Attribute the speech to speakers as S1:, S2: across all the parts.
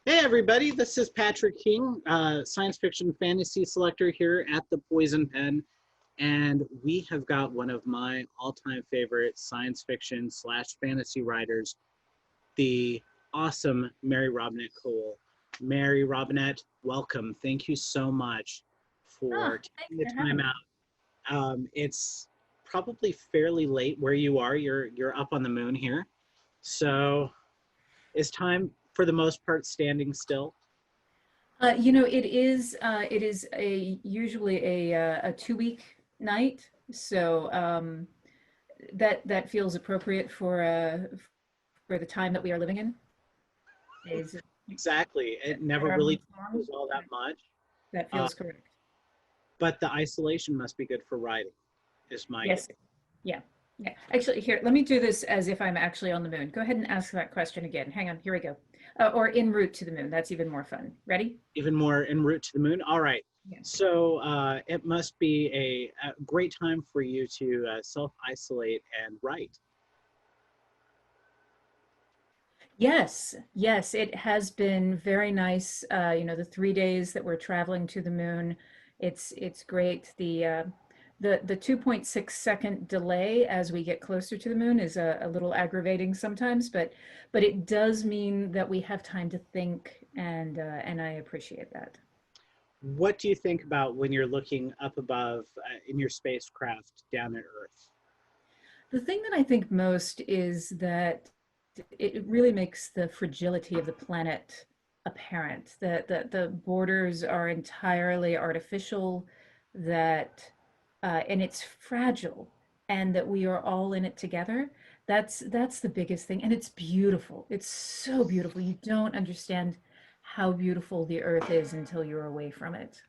S1: Hey everybody, this is Patrick King, science fiction fantasy selector here at the Poison Pen, and we have got one of my all-time favorite science fiction slash fantasy writers, the awesome Mary Robinette Kowal. Mary Robinette, welcome. Thank you so much
S2: Oh,
S1: for
S2: thanks
S1: taking the
S2: for
S1: time
S2: having me.
S1: out. It's probably fairly late where you are. You're up on the moon here, so is time for the most part standing still?
S2: It is a usually a 2 week night, so that feels appropriate for the time that we are living in. Is
S1: Exactly. It never
S2: however
S1: really
S2: long.
S1: changes all that much.
S2: That
S1: Uh,
S2: feels correct.
S1: but the isolation must be good for writing, is my
S2: Yes.
S1: guess.
S2: Yeah. Yeah. Actually, here, let me do this as if I'm actually on the moon. Go ahead and ask that question again. Hang on. Here we go. Or en route to the moon. That's even more fun. Ready?
S1: Even more en route to the moon. All right.
S2: Yeah.
S1: So it must be a great time for you to self isolate and write.
S2: Yes, yes, it has been very nice. The 3 days that we're traveling to the moon, it's great. The 2.6 second delay as we get closer to the moon is a little aggravating sometimes, but it does mean that we have time to think, and I appreciate that.
S1: What do you think about when you're looking up above in your spacecraft down at Earth?
S2: The thing that I think most is that it really makes the fragility of the planet apparent, that the borders are entirely artificial, that and it's fragile, and that we are all in it together. That's the biggest thing, and it's beautiful. It's so beautiful. You don't understand how beautiful the earth is until you're away from it.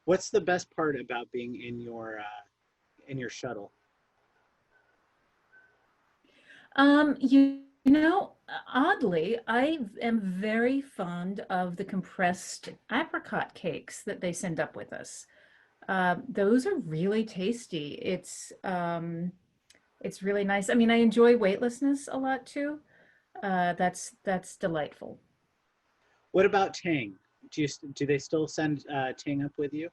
S1: What's the best part about being in your shuttle?
S2: Oddly, I am very fond of the compressed apricot cakes that they send up with us. Those are really tasty. It's really nice. I mean, I enjoy weightlessness a lot too. That's delightful.
S1: What about Tang? Do they still send Tang up with you?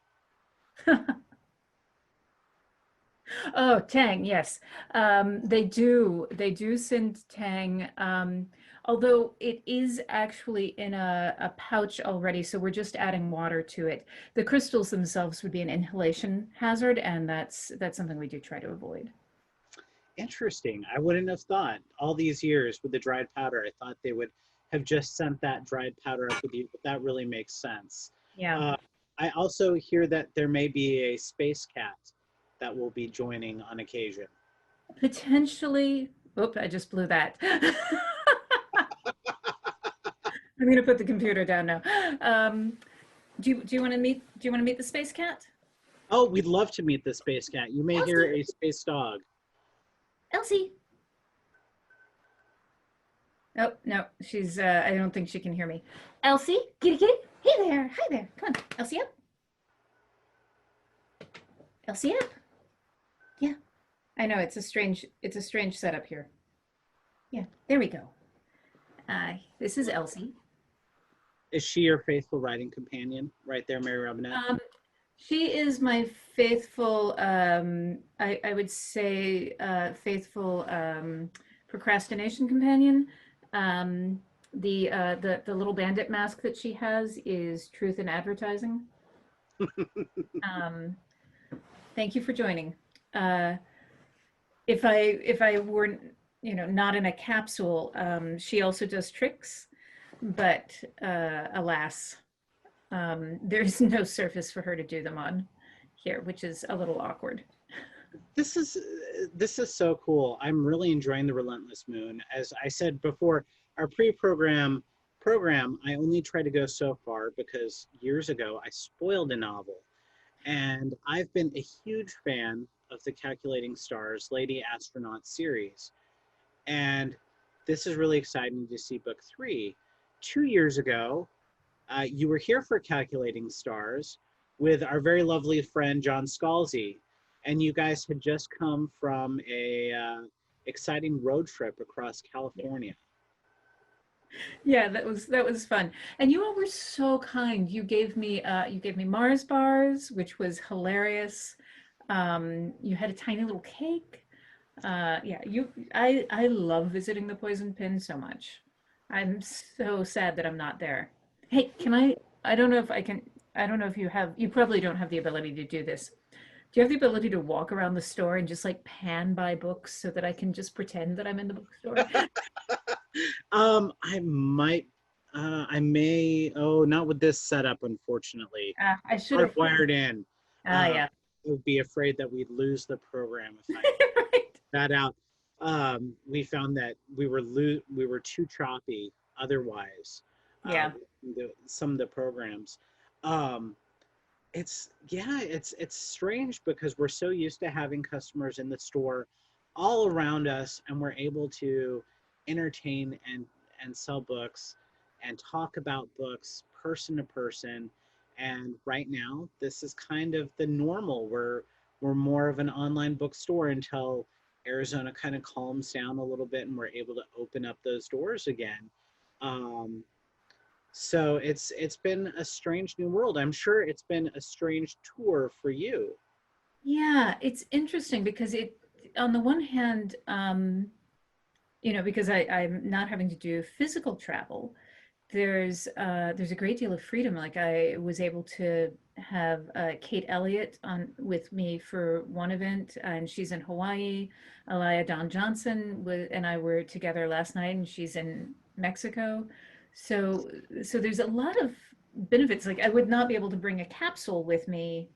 S2: Oh, Tang, yes. They do send Tang, although it is actually in a pouch already, so we're just adding water to it. The crystals themselves would be an inhalation hazard, and that's something we do try to avoid.
S1: Interesting. I wouldn't have thought all these years with the dried powder. I thought they would have just sent that dried powder up with you, but that really makes sense.
S2: Yeah.
S1: Uh, I also hear that there may be a space cat that will be joining on occasion.
S2: Potentially, oop, I just blew that. I'm gonna put the computer down now. Um, do you want to meet the space cat?
S1: Oh, we'd love to meet the space cat. You may hear
S2: Elsie,
S1: a space dog.
S2: Elsie. Oh, no, I don't think she can hear me. Elsie, kitty, kitty. Hey there. Hi there. Come on. Elsie up. Elsie up. Yeah. I know it's a strange setup here. Yeah. There we go. This is Elsie.
S1: Is she your faithful riding companion right there, Mary Robinette?
S2: Um, she is my faithful, I would say, faithful procrastination companion. Um, the little bandit mask that she has is truth in advertising. Um, thank you for joining. Uh, if I were, not in a capsule, she also does tricks, but alas, there's no surface for her to do them on here, which is a little awkward.
S1: this is this is so cool. I'm really enjoying the Relentless Moon. As I said before, our program, I only try to go so far because years ago I spoiled a novel. And I've been a huge fan of the Calculating Stars Lady Astronaut series. And this is really exciting to see book three. 2 years ago, you were here for Calculating Stars with our very lovely friend John Scalzi, and you guys had just come from a exciting road trip across
S2: Yeah.
S1: California.
S2: Yeah, that was fun. And you all were so kind. You gave me Mars bars, which was hilarious. You had a tiny little cake. Yeah, I love visiting the Poison Pin so much. I'm so sad that I'm not there. Hey, I don't know if I can, I don't know if you probably don't have the ability to do this. Do you have the ability to walk around the store and just like pan by books so that I can just pretend that I'm in the bookstore?
S1: I might, I may, oh, not with this setup, unfortunately.
S2: I should have.
S1: Hardwired in.
S2: Yeah.
S1: I would be afraid that we'd lose the program if I
S2: Right.
S1: that out. We found that we were too choppy otherwise.
S2: Yeah.
S1: Some of the programs. Um, it's strange because we're so used to having customers in the store all around us, and we're able to entertain and sell books and talk about books person to person. And right now this is kind of the normal. We're more of an online bookstore until Arizona kind of calms down a little bit and we're able to open up those doors again. So it's been a strange new world. I'm sure it's been a strange tour for you.
S2: Yeah, it's interesting because on the one hand, because I'm not having to do physical travel, there's a great deal of freedom. Like I was able to have Kate Elliott on with me for one event, and she's in Hawaii. Elia Don Johnson and I were together last night, and she's in Mexico. So so there's a lot of benefits. Like I would not be able to bring a capsule with me,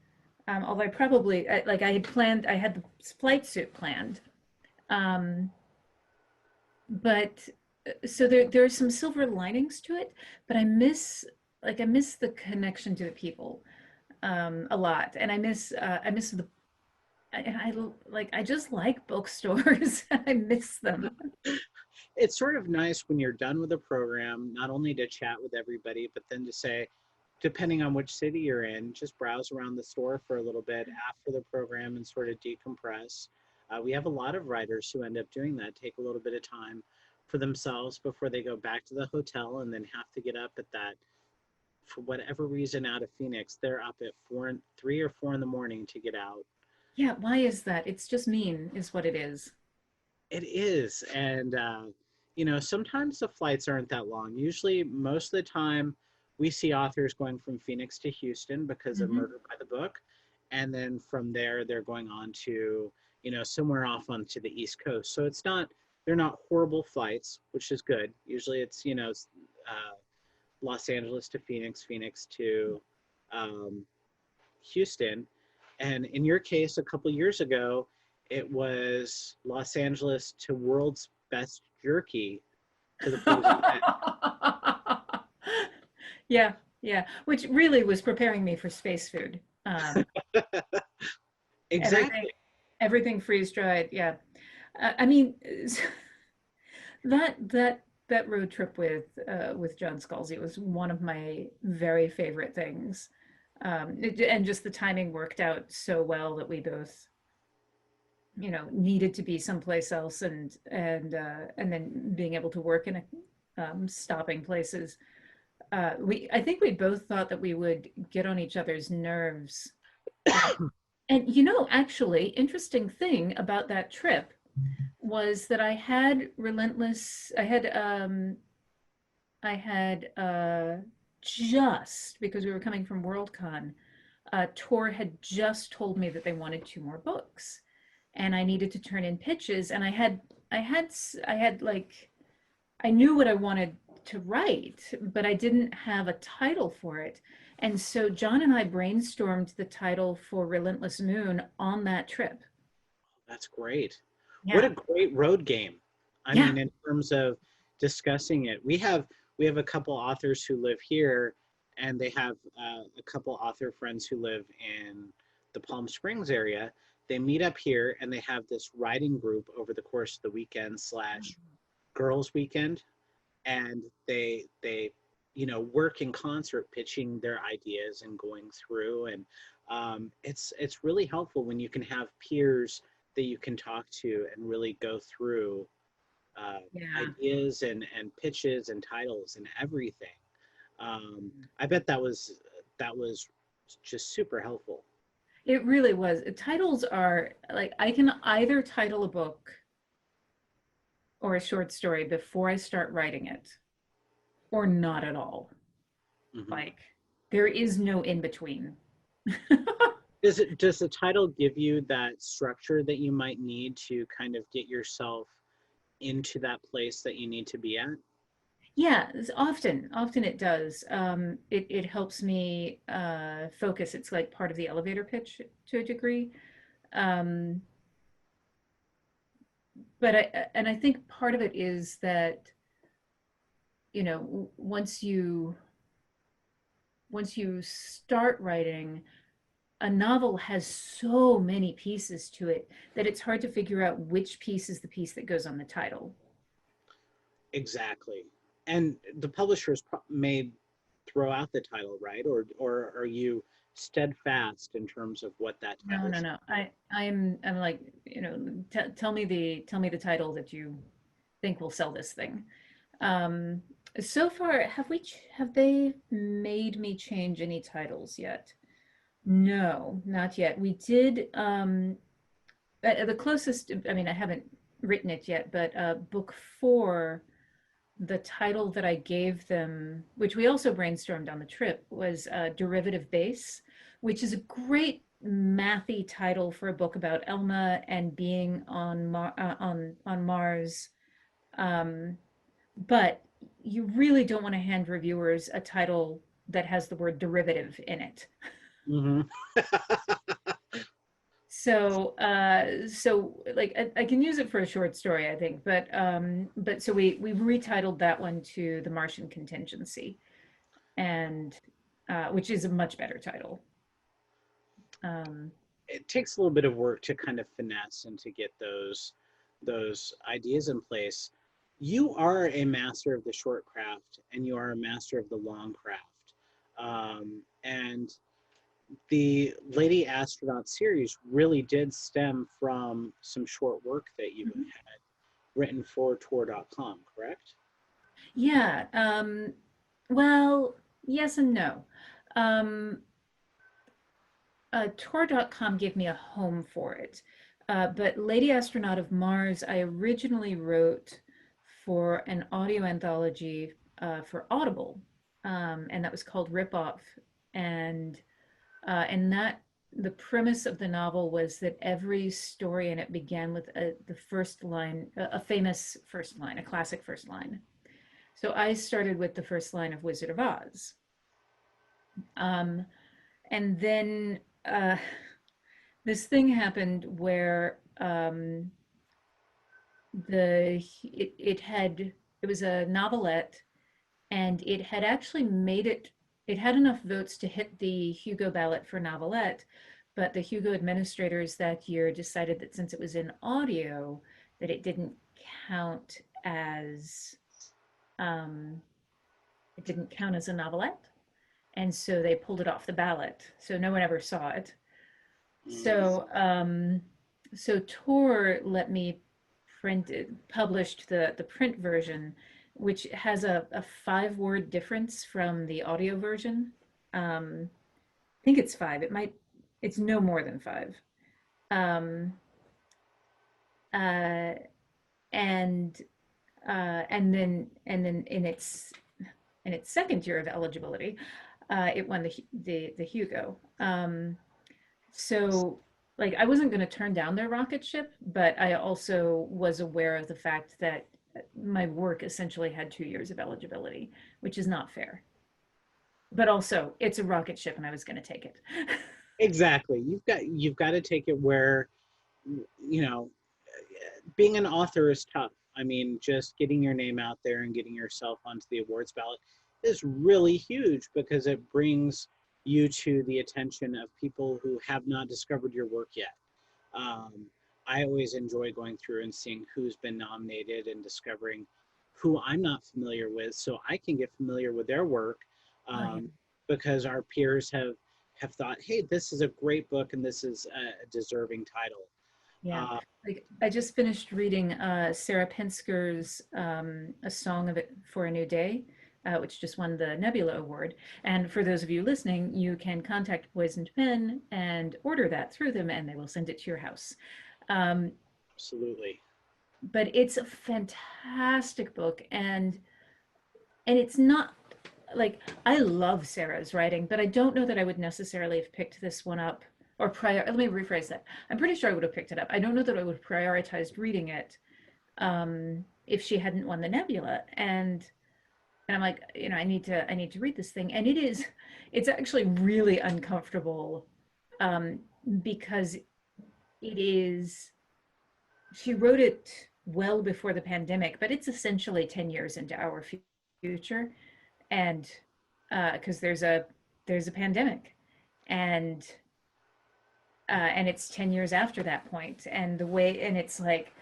S2: although like I had planned, I had the flight suit planned. Um, but so there are some silver linings to it, but I miss the connection to the people a lot, and I miss the and I like I just like bookstores. I miss them.
S1: It's sort of nice when you're done with a program, not only to chat with everybody, but then to say, depending on which city you're in, just browse around the store for a little bit after the program and sort of decompress. We have a lot of writers who end up doing that, take a little bit of time for themselves before they go back to the hotel and then have to get up at that, for whatever reason, out of Phoenix. They're up at 3 or 4 in the morning to get out.
S2: Yeah, why is that? It's just mean, is what it is.
S1: It is. And, sometimes the flights aren't that long. Usually, most of the time, we see authors going from Phoenix to Houston because of
S2: Hmm.
S1: Murder by the Book. And then from there, they're going on to, somewhere off onto the East Coast. So they're not horrible flights, which is good. Usually it's, Los Angeles to Phoenix, Phoenix to um, Houston. And in your case, a couple years ago, it was Los Angeles to World's Best Jerky to the Poison
S2: Yeah, yeah, which really was preparing me for space food.
S1: Pit.
S2: Everything,
S1: Exactly.
S2: everything freeze dried. Yeah, I mean, that that that road trip with John Scalzi was one of my very favorite things. And just the timing worked out so well that we both, needed to be someplace else, and then being able to work in stopping places. I think we both thought that we would get on each other's nerves. Um, and actually, interesting thing about that trip was that I had just because we were coming from Worldcon, Tor had just told me that they wanted two more books, and I needed to turn in pitches, and I had like I knew what I wanted to write, but I didn't have a title for it. And so John and I brainstormed the title for Relentless Moon on that trip.
S1: That's great. What a
S2: Yeah.
S1: great road game. I
S2: Yeah.
S1: mean, in terms of discussing it, we have a couple authors who live here, and they have a couple author friends who live in the Palm Springs area. They meet up here, and they have this writing group over the course of the weekend slash girls' weekend, and they work in concert, pitching their ideas and going through. And it's really helpful when you can have peers that you can talk to and really go through
S2: Yeah.
S1: ideas and pitches and titles and everything. I bet that was just super helpful.
S2: It really was. Titles are like, I can either title a book or a short story before I start writing it, or not at all.
S1: Hmm.
S2: Like, there is no in between.
S1: Does the title give you that structure that you might need to kind of get yourself into that place that you need to be at?
S2: Yeah, often it does. It helps me focus. It's like part of the elevator pitch to a degree. Um, but I think part of it is that, once you start writing, a novel has so many pieces to it that it's hard to figure out which piece is the piece that goes on the title.
S1: Exactly. And the publishers may throw out the title, right? Or are you steadfast in terms of what that
S2: No,
S1: title
S2: no,
S1: should
S2: no.
S1: be?
S2: I'm like, tell me the title that you think will sell this thing. Um, so far, have they made me change any titles yet? No, not yet. We did the closest, I mean, I haven't written it yet, but book four, the title that I gave them, which we also brainstormed on the trip, was Derivative Base, which is a great mathy title for a book about Elma and being on Mars. Um, but you really don't want to hand reviewers a title that has the word derivative in it.
S1: Hmm.
S2: So like I can use it for a short story, I think, but so we retitled that one to The Martian Contingency, and which is a much better title. Um,
S1: It takes a little bit of work to kind of finesse and to get those ideas in place. You are a master of the short craft and you are a master of the long craft. And the Lady Astronaut series really did stem from some short work that you
S2: mhm.
S1: had written for Tor.com, correct?
S2: Yeah. Well, yes and no. Um, Tor.com gave me a home for it. But Lady Astronaut of Mars, I originally wrote for an audio anthology for Audible, and that was called Rip Off. And that the premise of the novel was that every story in it began with the first line, a famous first line, a classic first line. So I started with the first line of Wizard of Oz. Um, and then this thing happened where it was a novelette, and it had actually made it. It had enough votes to hit the Hugo ballot for novelette, but the Hugo administrators that year decided that since it was in audio, that it didn't count as um, a novelette, and so they pulled it off the ballot. So no one ever saw it.
S1: Mm.
S2: So Tor let me published the print version, which has a 5 word difference from the audio version. I think it's five. It's no more than five. Um, uh, and and then in its second year of eligibility, it won the Hugo. So like I wasn't going to turn down their rocket ship, but I also was aware of the fact that my work essentially had 2 years of eligibility, which is not fair. But also, it's a rocket ship, and I was going to take it.
S1: Exactly. You've got to take it where, you know, being an author is tough. I mean, just getting your name out there and getting yourself onto the awards ballot is really huge because it brings you to the attention of people who have not discovered your work yet. Um, I always enjoy going through and seeing who's been nominated and discovering who I'm not familiar with so I can get familiar with their work,
S2: Oh yeah.
S1: um, because our peers have thought, hey, this is a great book and this is a deserving title.
S2: Yeah.
S1: Uh,
S2: Like I just finished reading Sarah Pinsker's A Song of It for a New Day, which just won the Nebula Award. And for those of you listening, you can contact Poisoned Pen and order that through them, and they will send it to your house. Um,
S1: Absolutely.
S2: but it's a fantastic book, and it's not like I love Sarah's writing, but I don't know that I would necessarily have picked this one up or prior. Let me rephrase that. I'm pretty sure I would have picked it up. I don't know that I would have prioritized reading it if she hadn't won the Nebula. And I'm like, I need to read this thing, and it's actually really uncomfortable um, because it is. She wrote it well before the pandemic, but it's essentially 10 years into our future, and because there's a pandemic, and and it's 10 years after that point, and it's like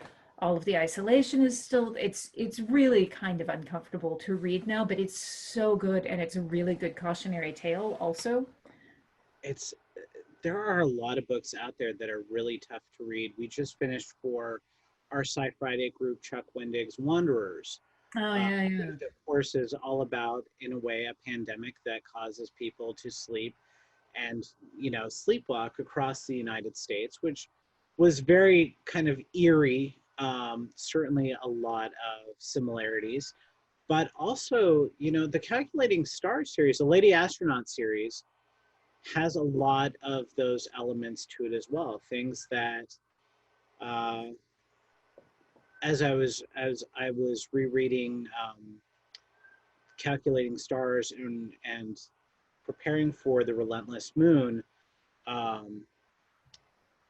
S2: all of the isolation is still, it's really kind of uncomfortable to read now, but it's so good, and it's a really good cautionary tale also.
S1: It's there are a lot of books out there that are really tough to read. We just finished for our Sci Friday group Chuck Wendig's Wanderers,
S2: Oh yeah, yeah.
S1: which of course is all about, in a way, a pandemic that causes people to sleep and sleepwalk across the United States, which was very kind of eerie. Certainly a lot of similarities, but also the Calculating Stars series, the Lady Astronaut series, has a lot of those elements to it as well. Things that, uh, as I was rereading Calculating Stars and preparing for the Relentless Moon, um,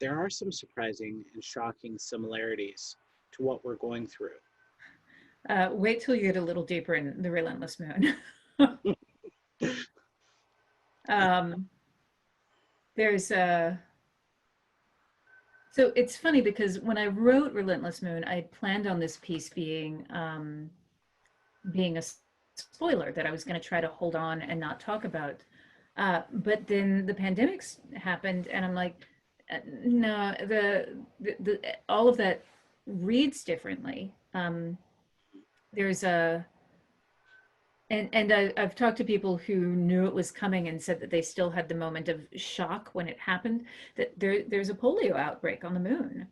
S1: there are some surprising and shocking similarities to what we're going through.
S2: Wait till you get a little deeper in the Relentless Moon. um, there's a So it's funny because when I wrote Relentless Moon, I had planned on this piece being a spoiler that I was going to try to hold on and not talk about. But then the pandemics happened, and I'm like, no, the all of that reads differently. There's a and I've talked to people who knew it was coming and said that they still had the moment of shock when it happened. That there's a polio outbreak on the moon,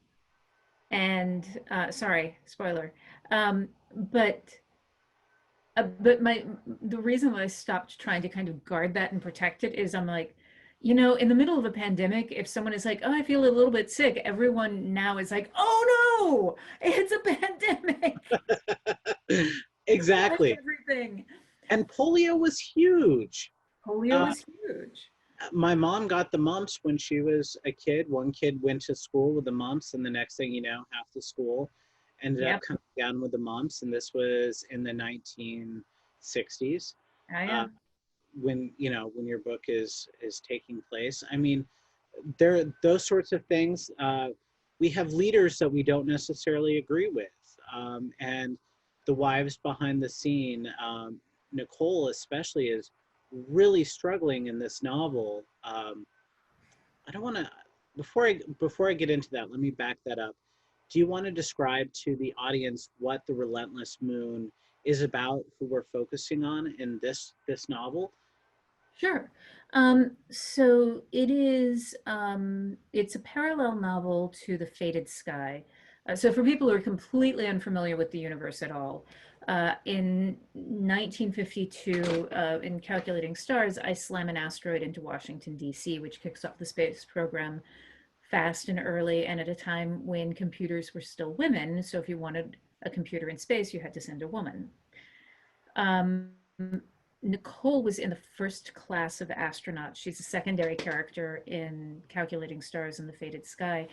S2: and sorry, spoiler. But my the reason why I stopped trying to kind of guard that and protect it is I'm like, in the middle of a pandemic, if someone is like, oh, I feel a little bit sick, everyone now is like, oh no, it's a pandemic. Why
S1: Exactly.
S2: everything?
S1: And polio was huge.
S2: Polio
S1: Uh,
S2: was huge.
S1: my mom got the mumps when she was a kid. One kid went to school with the mumps, and the next thing you know, half the school ended up
S2: Yep.
S1: coming down with the mumps. And this was in the 1960s,
S2: Oh
S1: uh,
S2: yeah.
S1: when your book is taking place. I mean, there those sorts of things. We have leaders that we don't necessarily agree with, and the wives behind the scene, Nicole especially, is really struggling in this novel. I don't want to before I get into that, let me back that up. Do you want to describe to the audience what the Relentless Moon is about, who we're focusing on in this novel?
S2: Sure. So it's a parallel novel to The Fated Sky. So for people who are completely unfamiliar with the universe at all, in 1952, in Calculating Stars, I slam an asteroid into Washington, D.C., which kicks off the space program fast and early, and at a time when computers were still women. So if you wanted a computer in space, you had to send a woman. Um, Nicole was in the first class of astronauts. She's a secondary character in Calculating Stars and The Fated Sky.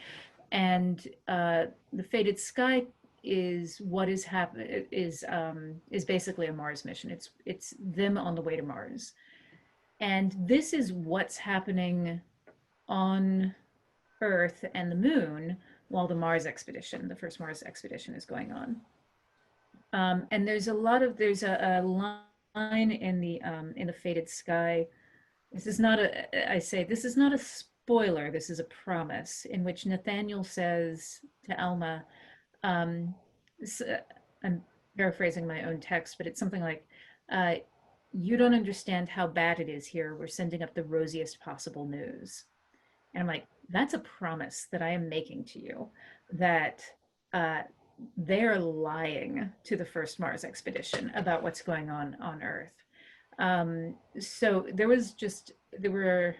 S2: And The Fated Sky is what is basically a Mars mission. It's them on the way to Mars. And this is what's happening on Earth and the moon while the first Mars expedition is going on. And there's a line in the Fated Sky. This is not a, I say, this is not a spoiler, this is a promise, in which Nathaniel says to Alma, um, I'm paraphrasing my own text, but it's something like, uh, you don't understand how bad it is here. We're sending up the rosiest possible news. And I'm like, that's a promise that I am making to you, that uh, they're lying to the first Mars expedition about what's going on Earth. So there was just, there were,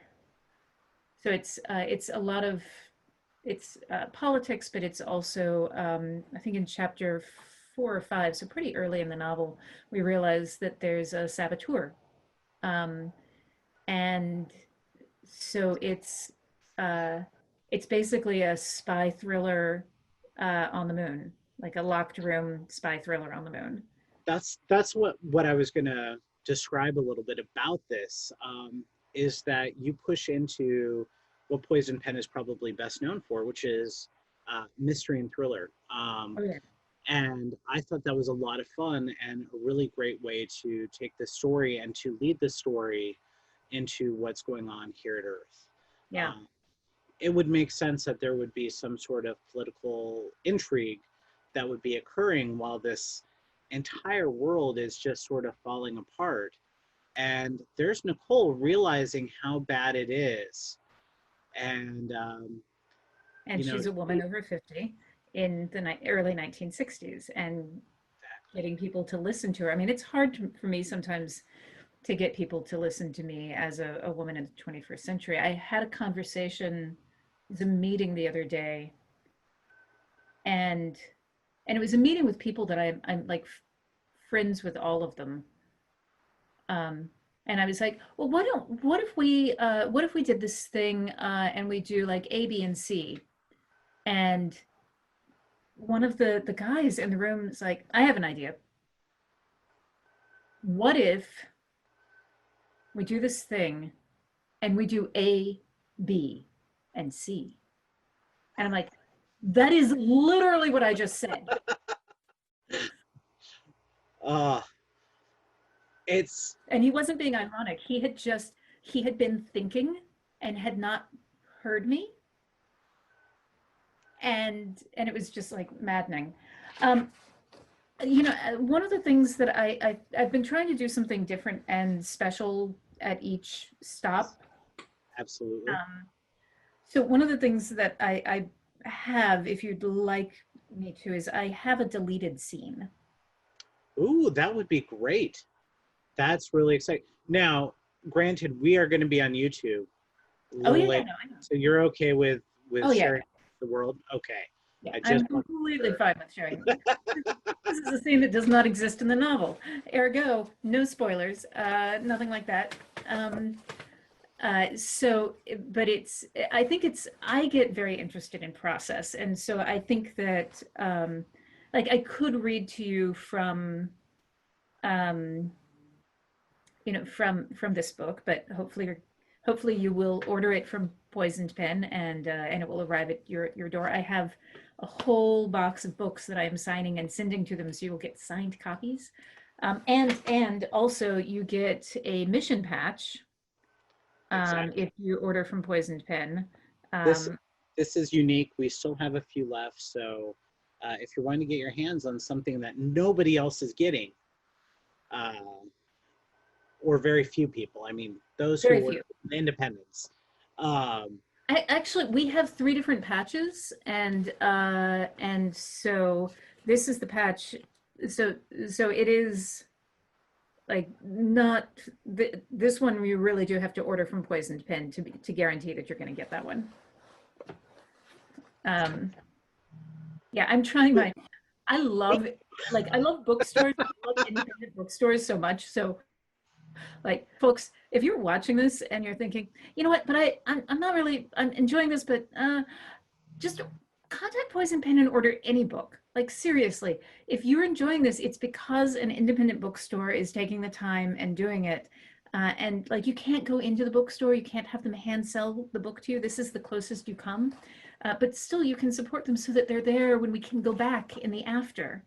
S2: so it's a lot of, it's politics, but it's also, I think in chapter 4 or 5, so pretty early in the novel, we realize that there's a saboteur. Um, and so it's basically a spy thriller on the moon, like a locked room spy thriller on the moon.
S1: That's what I was gonna describe a little bit about this. Is that you push into what Poison Pen is probably best known for, which is mystery and thriller.
S2: Oh yeah.
S1: And I thought that was a lot of fun and a really great way to take the story and to lead the story into what's going on here at Earth.
S2: Yeah.
S1: It would make sense that there would be some sort of political intrigue that would be occurring while this entire world is just sort of falling apart. And there's Nicole realizing how bad it is. And,
S2: And she's a woman over 50 in the early 1960s, and getting people to listen to her. I mean, it's hard for me sometimes to get people to listen to me as a woman in the 21st century. I had a conversation, the meeting the other day, and it was a meeting with people that I'm like friends with all of them. And I was like, well, what if we did this thing and we do like A, B, and C? And one of the guys in the room is like, I have an idea. What if we do this thing and we do A, B, and C? And I'm like, that is literally what I just said.
S1: It's,
S2: and he wasn't being ironic. He had been thinking and had not heard me. And it was just like maddening. You know, one of the things that I've been trying to do something different and special at each stop.
S1: absolutely.
S2: So one of the things that I have, if you'd like me to, is I have a deleted scene.
S1: Ooh, that would be great. That's really exciting. Now, granted, we are going to be on YouTube.
S2: Oh yeah,
S1: Later,
S2: no, I know.
S1: so you're okay with
S2: Oh yeah,
S1: sharing the world? Okay.
S2: yeah.
S1: I
S2: I'm
S1: just
S2: completely fine with sharing. This is a scene that does not exist in the novel. Ergo, no spoilers, nothing like that. So, but I think I get very interested in process. And so I think that, like I could read to you from, you know, from this book, but hopefully you will order it from Poisoned Pen, and it will arrive at your door. I have a whole box of books that I am signing and sending to them, so you will get signed copies. And also you get a mission patch
S1: exactly.
S2: if you order from Poisoned Pen.
S1: This this is unique. We still have a few left, so if you're wanting to get your hands on something that nobody else is getting, uh, or very few people. I mean, those
S2: Very
S1: who
S2: few.
S1: are independents. Um,
S2: Actually, we have 3 different patches, and so this is the patch. So it is like not this one. You really do have to order from Poisoned Pen to guarantee that you're going to get that one. Yeah, I'm trying my. I love bookstores. I love independent bookstores so much. So like folks, if you're watching this and you're thinking, you know what, but I'm not really, I'm enjoying this, but just contact Poison Pen and order any book. Like seriously, if you're enjoying this, it's because an independent bookstore is taking the time and doing it. And like you can't go into the bookstore, you can't have them hand sell the book to you. This is the closest you come. But still you can support them so that they're there when we can go back in the after.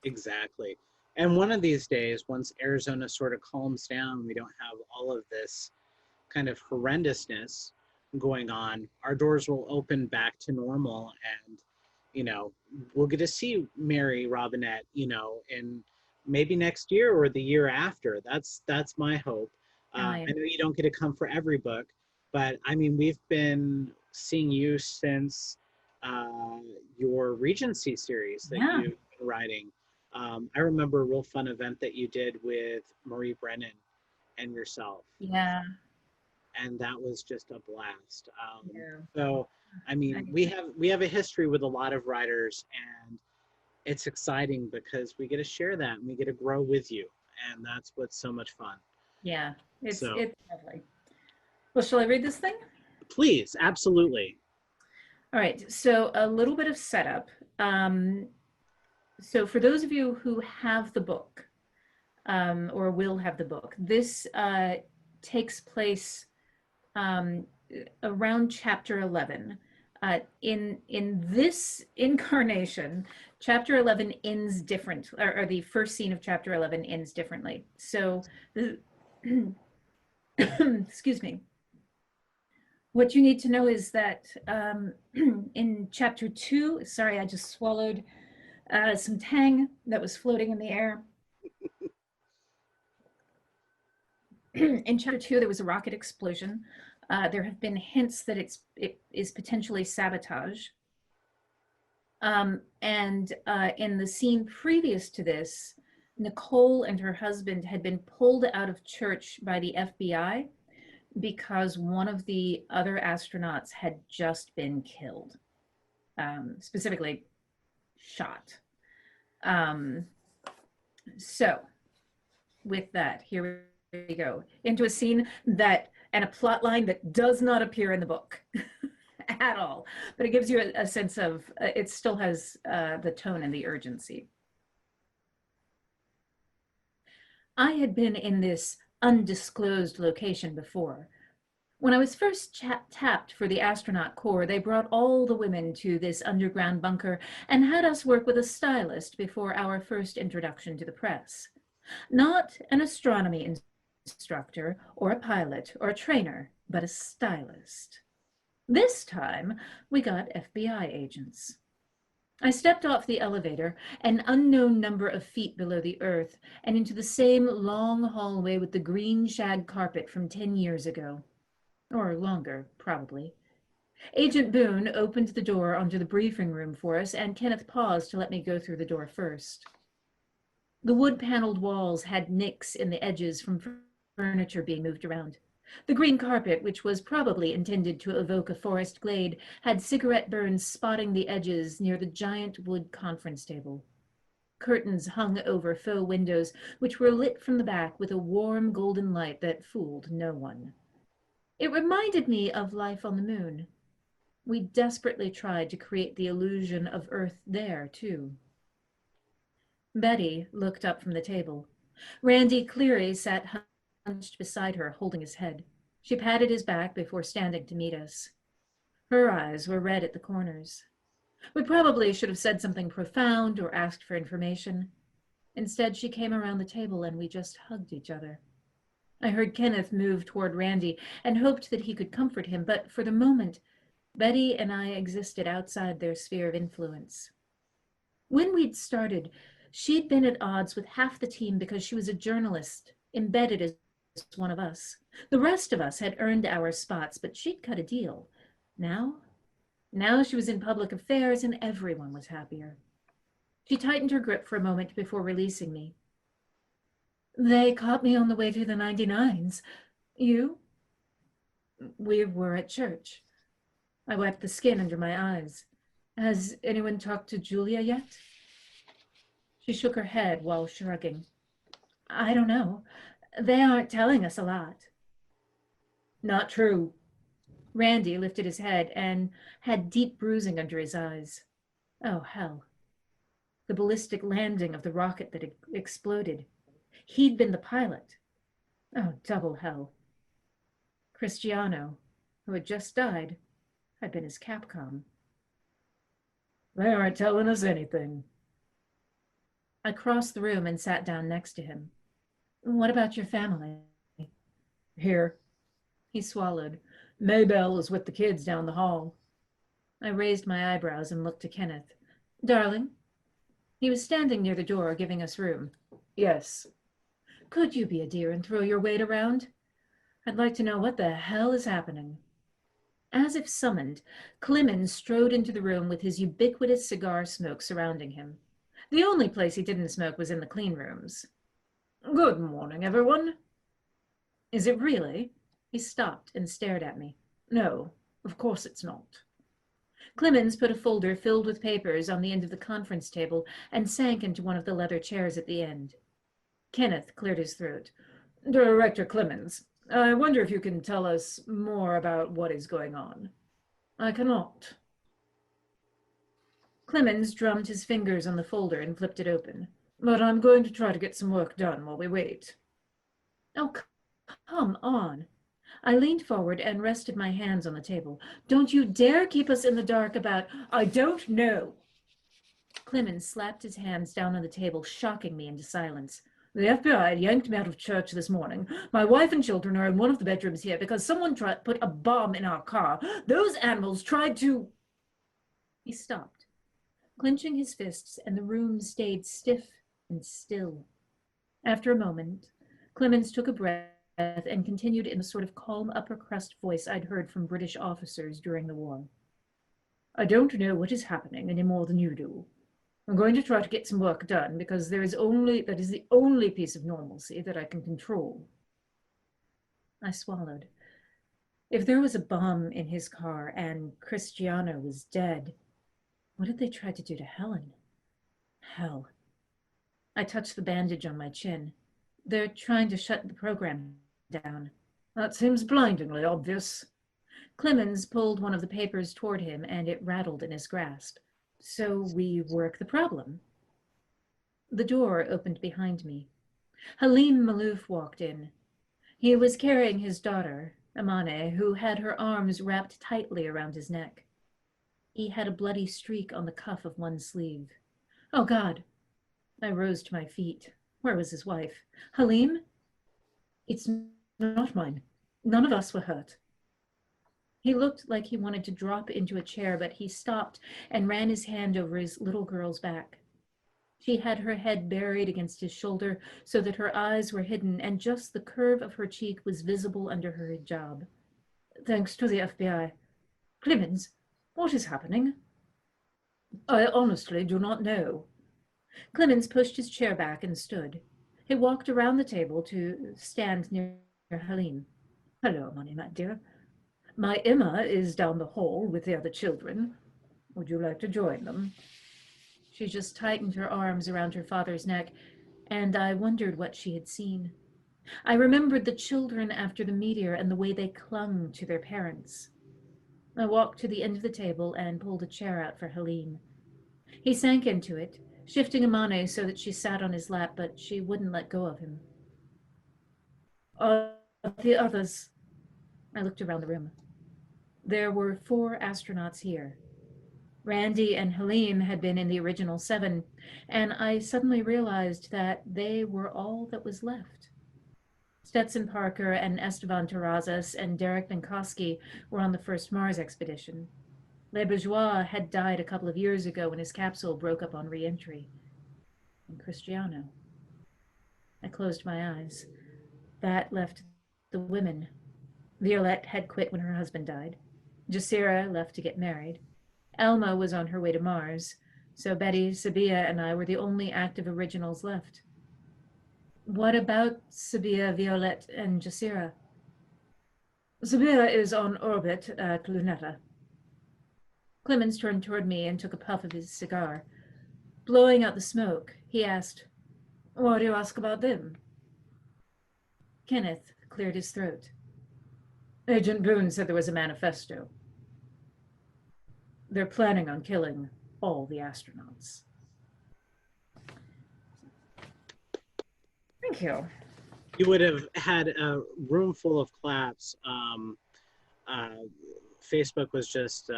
S1: exactly. And one of these days, once Arizona sort of calms down, we don't have all of this kind of horrendousness. going on, our doors will open back to normal, and you know, we'll get to see Mary Robinette, you know, in maybe next year or the year after. That's my hope. I
S2: Brilliant.
S1: know you don't get to come for every book, but I mean, we've been seeing you since uh, your Regency series that
S2: Yeah.
S1: you've been writing. I remember a real fun event that you did with Marie Brennan and yourself,
S2: Yeah.
S1: and that was just a blast.
S2: Yeah.
S1: So, I mean,
S2: I-
S1: we have a history with a lot of writers, and it's exciting because we get to share that and we get to grow with you, and that's what's so much fun.
S2: yeah.
S1: So,
S2: It's lovely. Well, shall I read this thing?
S1: please, absolutely,
S2: All right. So a little bit of setup. Um, so for those of you who have the book, or will have the book, this takes place um, around chapter 11. In this incarnation, chapter 11 ends different, or the first scene of chapter 11 ends differently. So, the, excuse me. What you need to know is that in chapter 2, sorry, I just swallowed some tang that was floating in the air. In chapter 2, there was a rocket explosion. There have been hints that it is potentially sabotage. And in the scene previous to this, Nicole and her husband had been pulled out of church by the FBI because one of the other astronauts had just been killed, specifically shot. Um, so, with that, here we go into a scene that and a plot line that does not appear in the book at all, but it gives you a sense of it still has the tone and the urgency. I had been in this undisclosed location before. When I was first tapped for the astronaut corps, they brought all the women to this underground bunker and had us work with a stylist before our first introduction to the press. Not an astronomy instructor or a pilot or a trainer, but a stylist. This time, we got FBI agents. I stepped off the elevator, an unknown number of feet below the earth, and into the same long hallway with the green shag carpet from 10 years ago. Or longer, probably. Agent Boone opened the door onto the briefing room for us, and Kenneth paused to let me go through the door first. The wood-paneled walls had nicks in the edges from furniture being moved around. The green carpet, which was probably intended to evoke a forest glade, had cigarette burns spotting the edges near the giant wood conference table. Curtains hung over faux windows, which were lit from the back with a warm golden light that fooled no one. It reminded me of life on the moon. We desperately tried to create the illusion of Earth there, too. Betty looked up from the table. Randy Cleary sat hunched beside her, holding his head. She patted his back before standing to meet us. Her eyes were red at the corners. We probably should have said something profound or asked for information. Instead, she came around the table and we just hugged each other. I heard Kenneth move toward Randy and hoped that he could comfort him, but for the moment, Betty and I existed outside their sphere of influence. When we'd started, she'd been at odds with half the team because she was a journalist, embedded as one of us. The rest of us had earned our spots, but she'd cut a deal. Now? Now she was in public affairs and everyone was happier. She tightened her grip for a moment before releasing me. They caught me on the way to the 99s. You? We were at church. I wiped the skin under my eyes. Has anyone talked to Julia yet? She shook her head while shrugging. I don't know. They aren't telling us a lot. Not true. Randy lifted his head and had deep bruising under his eyes. Oh, hell. The ballistic landing of the rocket that had exploded. He'd been the pilot. Oh, double hell. Cristiano, who had just died, had been his Capcom. They aren't telling us anything. I crossed the room and sat down next to him. What about your family? Here. He swallowed. Maybelle is with the kids down the hall. I raised my eyebrows and looked to Kenneth. Darling? He was standing near the door, giving us room. Yes. Could you be a dear and throw your weight around? I'd like to know what the hell is happening. As if summoned, Clemens strode into the room with his ubiquitous cigar smoke surrounding him. The only place he didn't smoke was in the clean rooms. Good morning, everyone. Is it really? He stopped and stared at me. No, of course it's not. Clemens put a folder filled with papers on the end of the conference table and sank into one of the leather chairs at the end. Kenneth cleared his throat. Director Clemens, I wonder if you can tell us more about what is going on. I cannot. Clemens drummed his fingers on the folder and flipped it open. But I'm going to try to get some work done while we wait. Oh, come on. I leaned forward and rested my hands on the table. Don't you dare keep us in the dark about... I don't know. Clemens slapped his hands down on the table, shocking me into silence. The FBI yanked me out of church this morning. My wife and children are in one of the bedrooms here because someone put a bomb in our car. Those animals tried to... He stopped, clenching his fists, and the room stayed stiff and still. After a moment, Clemens took a breath and continued in the sort of calm upper crust voice I'd heard from British officers during the war. I don't know what is happening any more than you do. I'm going to try to get some work done because that is the only piece of normalcy that I can control. I swallowed. If there was a bomb in his car and Cristiano was dead, what did they try to do to Helen? Hell. I touched the bandage on my chin. They're trying to shut the program down. That seems blindingly obvious. Clemens pulled one of the papers toward him, and it rattled in his grasp. So we work the problem. The door opened behind me. Halim Malouf walked in. He was carrying his daughter, Amane, who had her arms wrapped tightly around his neck. He had a bloody streak on the cuff of one sleeve. Oh, God. I rose to my feet. Where was his wife? Halim? It's not mine. None of us were hurt. He looked like he wanted to drop into a chair, but he stopped and ran his hand over his little girl's back. She had her head buried against his shoulder so that her eyes were hidden, and just the curve of her cheek was visible under her hijab. Thanks to the FBI. Clemens, what is happening? I honestly do not know. Clemens pushed his chair back and stood. He walked around the table to stand near Halim. Hello, Money, my dear. My Emma is down the hall with the other children. Would you like to join them? She just tightened her arms around her father's neck, and I wondered what she had seen. I remembered the children after the meteor and the way they clung to their parents. I walked to the end of the table and pulled a chair out for Halim. He sank into it, shifting Amane so that she sat on his lap, but she wouldn't let go of him. The others? I looked around the room. There were 4 astronauts here. Randy and Halim had been in the original 7, and I suddenly realized that they were all that was left. Stetson Parker and Esteban Terrazas and Derek Minkowski were on the first Mars expedition. Le Bourgeois had died a couple of years ago when his capsule broke up on re-entry. And Cristiano. I closed my eyes. That left the women. Violette had quit when her husband died. Jassira left to get married. Elma was on her way to Mars, so Betty, Sabia, and I were the only active originals left. What about Sabia, Violette, and Jassira? Sabia is on orbit at Luneta. Clemens turned toward me and took a puff of his cigar. Blowing out the smoke, he asked, Why do you ask about them? Kenneth cleared his throat. Agent Boone said there was a manifesto. They're planning on killing all the astronauts. Thank you.
S1: You would have had a room full of claps. Facebook was just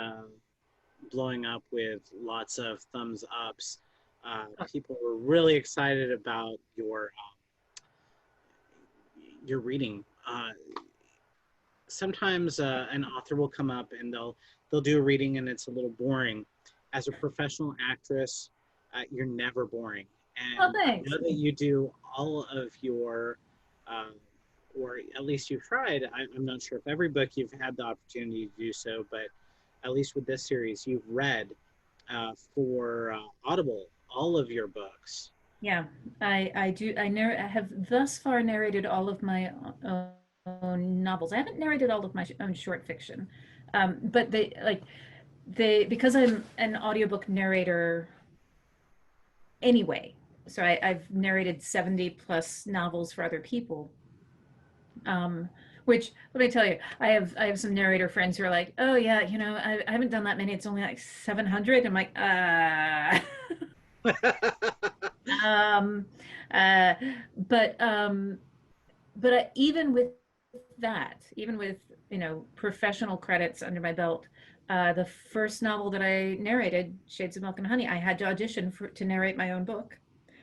S1: blowing up with lots of thumbs ups. People were really excited about your reading. sometimes an author will come up and they'll do a reading and it's a little boring. As a professional actress, you're never boring,
S2: Oh,
S1: and I
S2: thanks.
S1: know that you do all of your, um, or at least you've tried. I'm not sure if every book you've had the opportunity to do so, but at least with this series, you've read for Audible all of your books.
S2: Yeah, I do. I have thus far narrated all of my own novels. I haven't narrated all of my own short fiction, but they because I'm an audiobook narrator anyway. So I've narrated 70 plus novels for other people. Um, which let me tell you, I have some narrator friends who are like, oh yeah, I haven't done that many. It's only like 700. I'm like, um, uh, but even with that, even with professional credits under my belt, the first novel that I narrated, Shades of Milk and Honey, I had to audition to narrate my own book.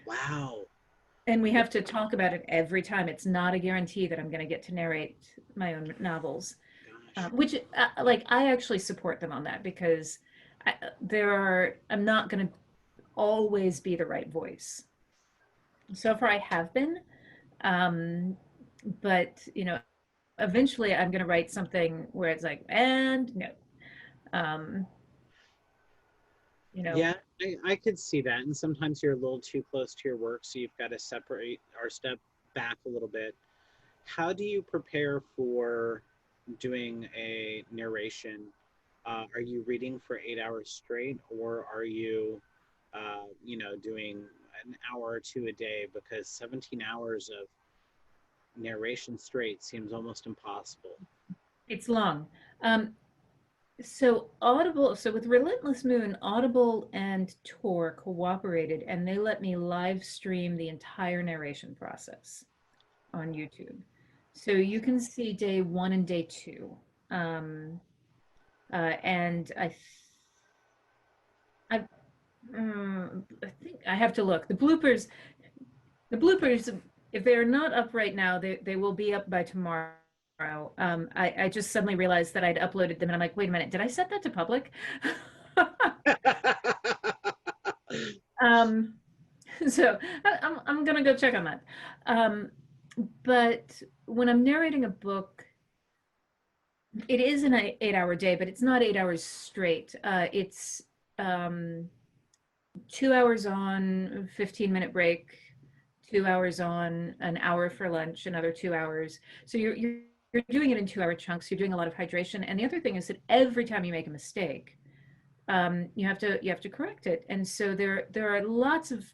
S1: Wow.
S2: And we have to talk about it every time. It's not a guarantee that I'm going to get to narrate my own novels,
S1: Gosh.
S2: which like I actually support them on that because I'm not going to always be the right voice. So far I have been, um, but eventually I'm going to write something where it's like, and no, um, you know,
S1: Yeah, I could see that. And sometimes you're a little too close to your work, so you've got to separate or step back a little bit. How do you prepare for doing a narration? Are you reading for 8 hours straight, or are you, doing an hour or two a day? Because 17 hours of narration straight seems almost impossible.
S2: it's long. Um, so with Relentless Moon, Audible and Tor cooperated and they let me live stream the entire narration process on YouTube. So you can see day one and day two. Um, and I, I think I have to look. The bloopers, if they're not up right now, they will be up by tomorrow. I just suddenly realized that I'd uploaded them and I'm like, wait a minute, did I set that to public? um, so I'm gonna go check on that. Um, but when I'm narrating a book, it is an 8 hour day, but it's not 8 hours straight. It's um, 2 hours on, 15-minute break, 2 hours on, an hour for lunch, another 2 hours. So you're doing it in 2 hour chunks. You're doing a lot of hydration. And the other thing is that every time you make a mistake, you have to correct it. And so there are lots of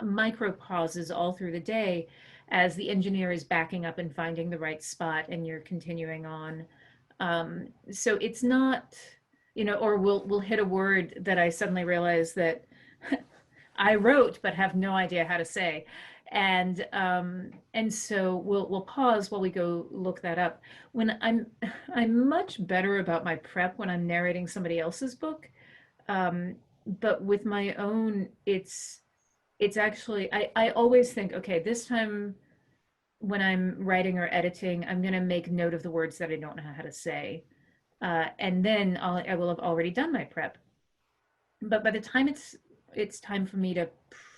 S2: micro pauses all through the day as the engineer is backing up and finding the right spot and you're continuing on. So it's not, or we'll hit a word that I suddenly realize that I wrote but have no idea how to say. And so we'll pause while we go look that up. When I'm much better about my prep when I'm narrating somebody else's book. But with my own, it's actually I always think, okay, this time when I'm writing or editing, I'm gonna make note of the words that I don't know how to say. And then I will have already done my prep. But by the time it's time for me to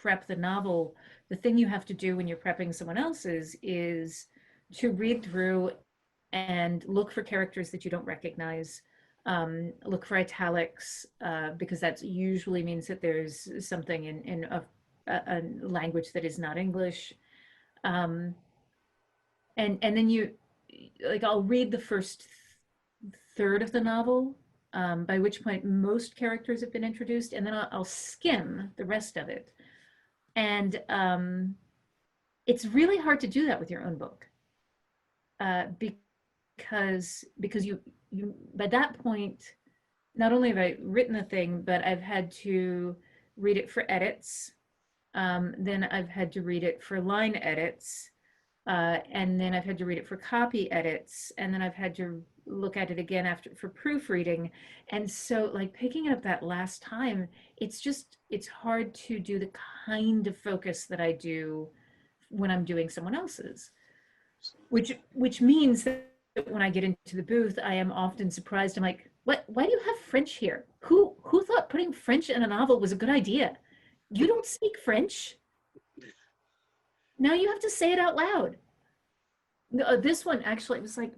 S2: prep the novel, the thing you have to do when you're prepping someone else's is to read through and look for characters that you don't recognize. Look for italics because that usually means that there's something in a language that is not English. Um, and then I'll read the first third of the novel, by which point most characters have been introduced, and then I'll skim the rest of it. And it's really hard to do that with your own book, because you by that point, not only have I written the thing, but I've had to read it for edits. Then I've had to read it for line edits. And then I've had to read it for copy edits, and then I've had to look at it again after for proofreading. And so like picking it up that last time, it's hard to do the kind of focus that I do when I'm doing someone else's, which means when I get into the booth, I am often surprised. I'm like, what? Why do you have French here? Who thought putting French in a novel was a good idea? You don't speak French. Now you have to say it out loud. This one actually was like,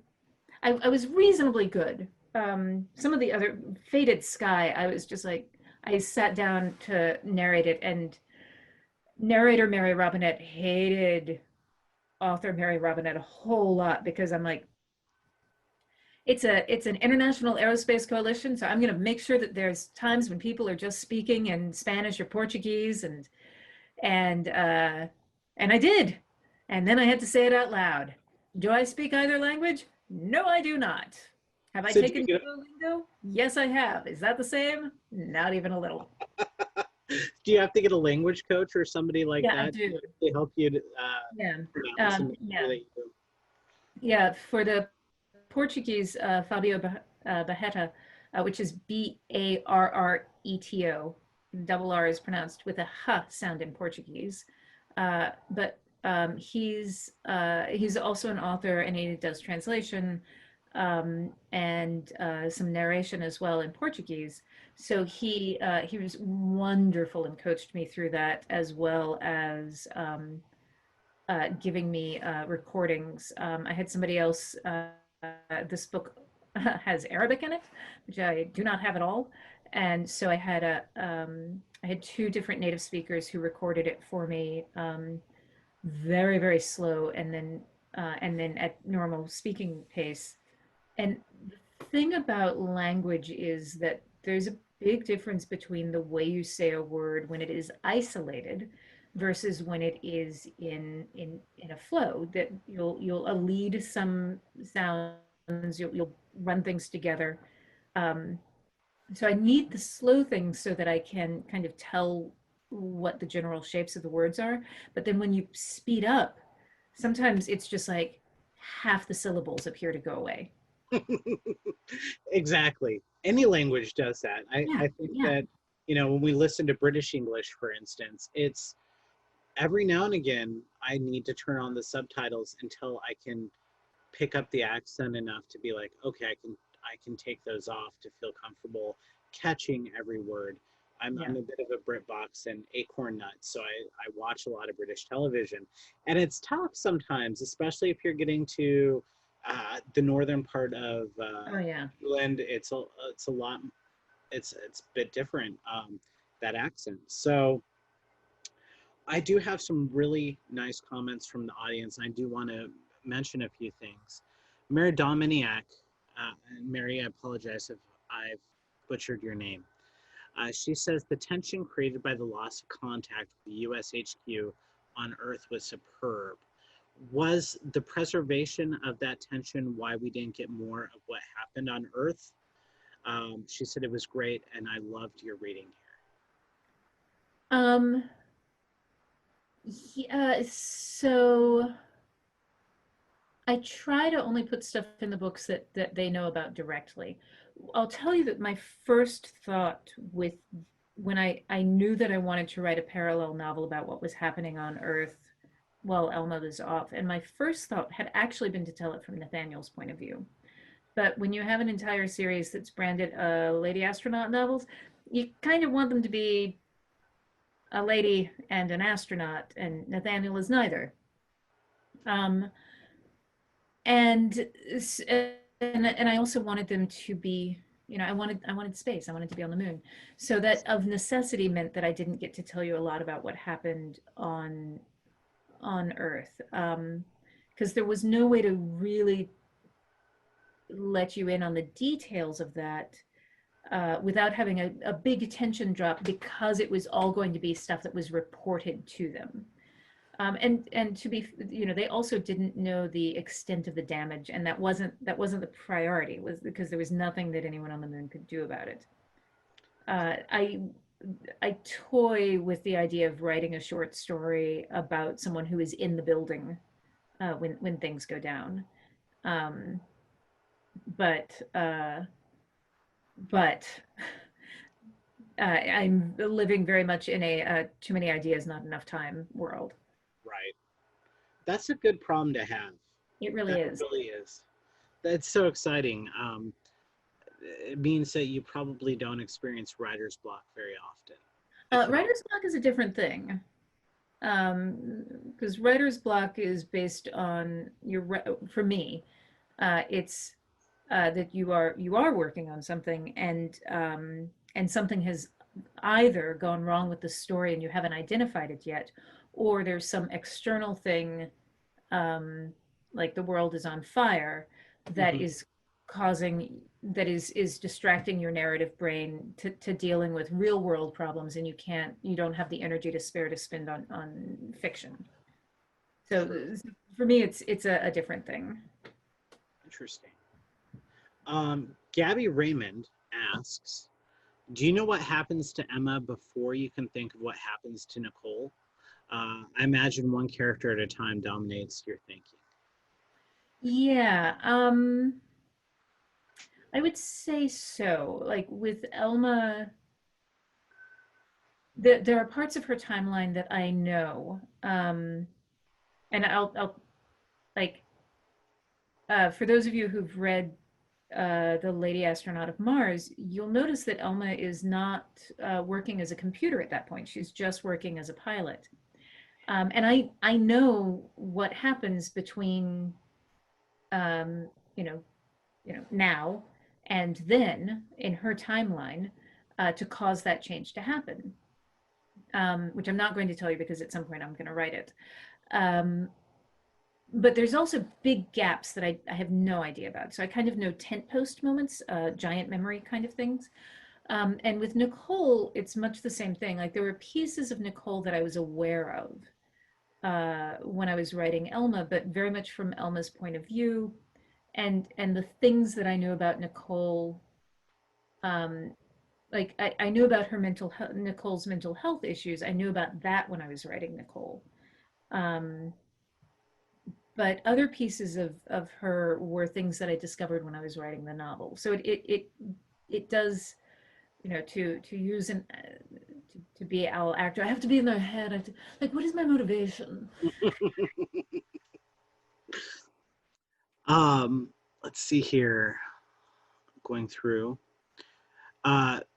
S2: I was reasonably good. Some of the other Faded Sky, I was just like, I sat down to narrate it, and narrator Mary Robinette hated author Mary Robinette a whole lot because I'm like, it's an international aerospace coalition, so I'm going to make sure that there's times when people are just speaking in Spanish or Portuguese, and and I did, and then I had to say it out loud. Do I speak either language? No, I do not. Have I
S1: So do you
S2: taken
S1: get
S2: Duolingo? Yes, I have. Is that the same? Not even a little.
S1: do you have to get a language coach or somebody like
S2: Yeah, I
S1: that
S2: do.
S1: to help you
S2: Yeah.
S1: pronounce and make sure
S2: Yeah.
S1: that you
S2: Yeah. For the Portuguese, Fabio Barreto, which is Barreto. Double R is pronounced with a H sound in Portuguese. But he's also an author, and he does translation, and some narration as well in Portuguese. So he was wonderful and coached me through that, as well as giving me recordings. I had somebody else. This book has Arabic in it, which I do not have at all, and so I had two different native speakers who recorded it for me, very very slow, and then at normal speaking pace. And the thing about language is that there's a big difference between the way you say a word when it is isolated versus when it is in a flow, that you'll lead some sounds, you'll run things together. Um, so I need the slow things so that I can kind of tell what the general shapes of the words are. But then when you speed up, sometimes it's just like half the syllables appear to go away.
S1: exactly. Any language does that.
S2: Yeah,
S1: I think
S2: yeah,
S1: that, when we listen to British English, for instance, it's every now and again I need to turn on the subtitles until I can pick up the accent enough to be like, okay, I can take those off to feel comfortable catching every word. I'm
S2: yeah.
S1: a bit of a BritBox and acorn nut, so I watch a lot of British television, and it's tough sometimes, especially if you're getting to the northern part of
S2: Oh yeah.
S1: England. It's a lot. It's a bit different, that accent. So I do have some really nice comments from the audience, and I do want to mention a few things. Mary Dominiak, and Mary, I apologize if I've butchered your name. She says the tension created by the loss of contact with the US HQ on Earth was superb. Was the preservation of that tension why we didn't get more of what happened on Earth? She said it was great, and I loved your reading
S2: Um, yeah, so I try to only put stuff in the books that they know about directly. I'll tell you that my first thought with when I knew that I wanted to write a parallel novel about what was happening on Earth while Elma was off, and my first thought had actually been to tell it from Nathaniel's point of view. But when you have an entire series that's branded Lady Astronaut novels, you kind of want them to be a lady and an astronaut, and Nathaniel is neither. Um, and and I also wanted them to be, I wanted space. I wanted to be on the moon. So that of necessity meant that I didn't get to tell you a lot about what happened on Earth, because there was no way to really let you in on the details of that without having a big attention drop, because it was all going to be stuff that was reported to them. And to be, they also didn't know the extent of the damage, and that wasn't the priority, was because there was nothing that anyone on the moon could do about it. I toy with the idea of writing a short story about someone who is in the building when things go down. Um, but but I'm living very much in a too many ideas, not enough time world.
S1: here. Right. That's a good problem to have.
S2: It really
S1: That
S2: is.
S1: really is. That's so exciting. It means that you probably don't experience writer's block very often, if at all.
S2: Writer's block is a different thing. Because writer's block is based on for me, it's that you are working on something, and something has either gone wrong with the story and you haven't identified it yet, or there's some external thing, um, like the world is on fire, that
S1: Hmm.
S2: is causing that is distracting your narrative brain to dealing with real world problems, and you don't have the energy to spare to spend on fiction.
S1: True.
S2: So for me, it's a different thing.
S1: Interesting. Gabby Raymond asks, do you know what happens to Emma before you can think of what happens to Nicole? I imagine one character at a time dominates your thinking.
S2: Yeah, I would say so. Like with Elma, there are parts of her timeline that I know, and I'll like for those of you who've read The Lady Astronaut of Mars, you'll notice that Elma is not working as a computer at that point. She's just working as a pilot. And I know what happens between um, you know now and then in her timeline to cause that change to happen. Which I'm not going to tell you because at some point I'm going to write it. Um, but there's also big gaps that I have no idea about. So I kind of know tent post moments, giant memory kind of things. And with Nicole, it's much the same thing. Like there were pieces of Nicole that I was aware of when I was writing Elma, but very much from Elma's point of view. And the things that I knew about Nicole, um, like I knew about her Nicole's mental health issues. I knew about that when I was writing Nicole. Um, but other pieces of her were things that I discovered when I was writing the novel. So it does, to use to be our actor, I have to be in their head. Like, what is my motivation?
S1: Let's see here, going through.